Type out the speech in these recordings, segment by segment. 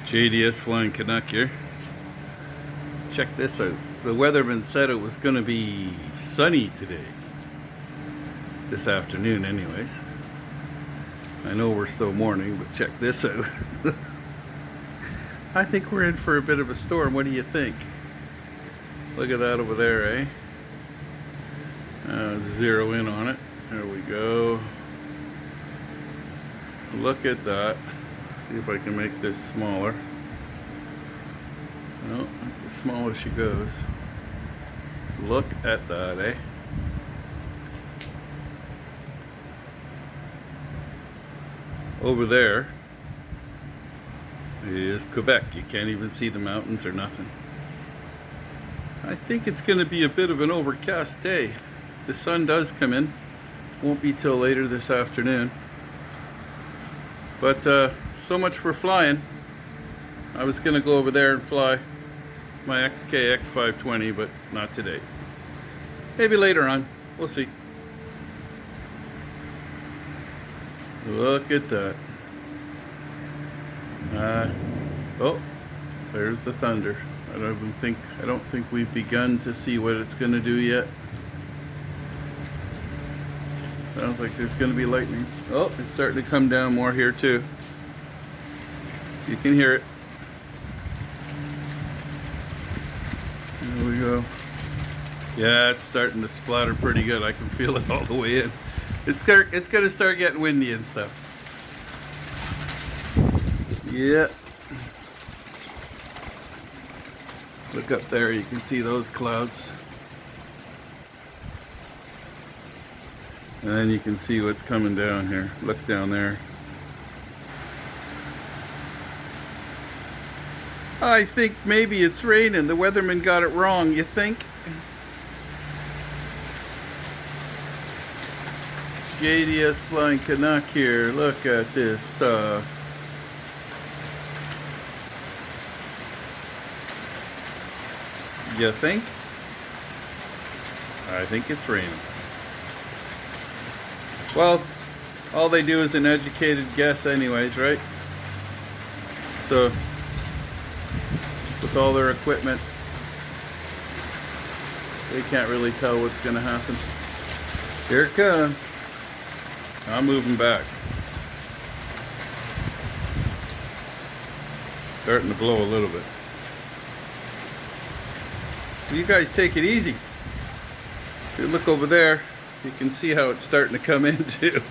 JDS Flying Canuck here. Check this out. The weatherman said it was going to be sunny today. This afternoon anyways. I know we're still morning, but check this out. I think we're in for a bit of a storm. What do you think? Look at that over there, eh? Zero in on it. There we go. Look at that. See if I can make this smaller. No, that's as small as she goes. Look at that, eh? Over there is Quebec. You can't even see the mountains or nothing. I think it's going to be a bit of an overcast day. The sun does come in. Won't be till later this afternoon. But so much for flying. I was going to go over there and fly my XK X520, but not today. Maybe later on. We'll see. Look at that. Oh, there's the thunder. I don't think we've begun to see what it's going to do yet. Sounds like there's going to be lightning. Oh, it's starting to come down more here too. You can hear it. There we go. Yeah, it's starting to splatter pretty good. I can feel it all the way in. It's going to start getting windy and stuff. Yeah. Look up there, you can see those clouds. And then you can see what's coming down here. Look down there. I think maybe it's raining. The weatherman got it wrong, you think? JDS Flying Canuck here. Look at this stuff. You think? I think it's raining. Well, all they do is an educated guess anyways, right? So, with all their equipment, they can't really tell what's going to happen. Here it comes. I'm moving back. Starting to blow a little bit. You guys take it easy. If you look over there, you can see how it's starting to come in too.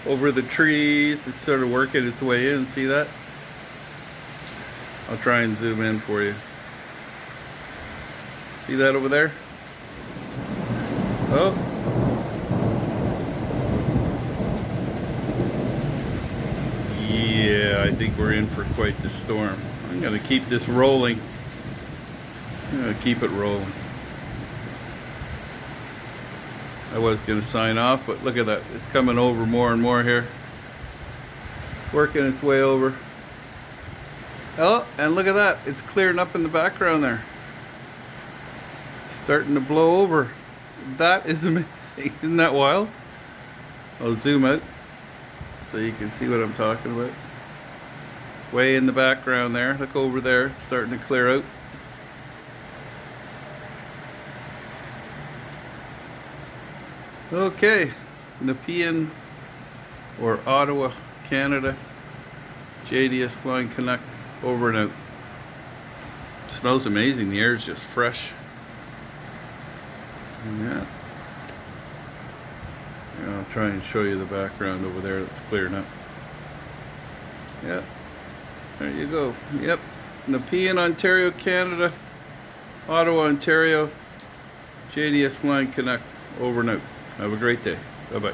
Over the trees, it's sort of working its way in. See that? I'll try and zoom in for you. See that over there? Oh. Yeah, I think we're in for quite the storm. I'm going to keep this rolling. I'm going to keep it rolling. I was going to sign off, but look at that. It's coming over more and more here. Working its way over. Oh, and look at that. It's clearing up in the background there. Starting to blow over. That is amazing. Isn't that wild? I'll zoom out so you can see what I'm talking about. Way in the background there. Look over there. It's starting to clear out. Okay, Nepean or Ottawa, Canada, JDS Flying Canuck, over and out. Smells amazing, the air is just fresh. Yeah. I'll try and show you the background over there that's clearing up. Yeah, there you go. Yep, Nepean, Ontario, Canada, Ottawa, Ontario, JDS Flying Canuck, over and out. Have a great day. Bye-bye.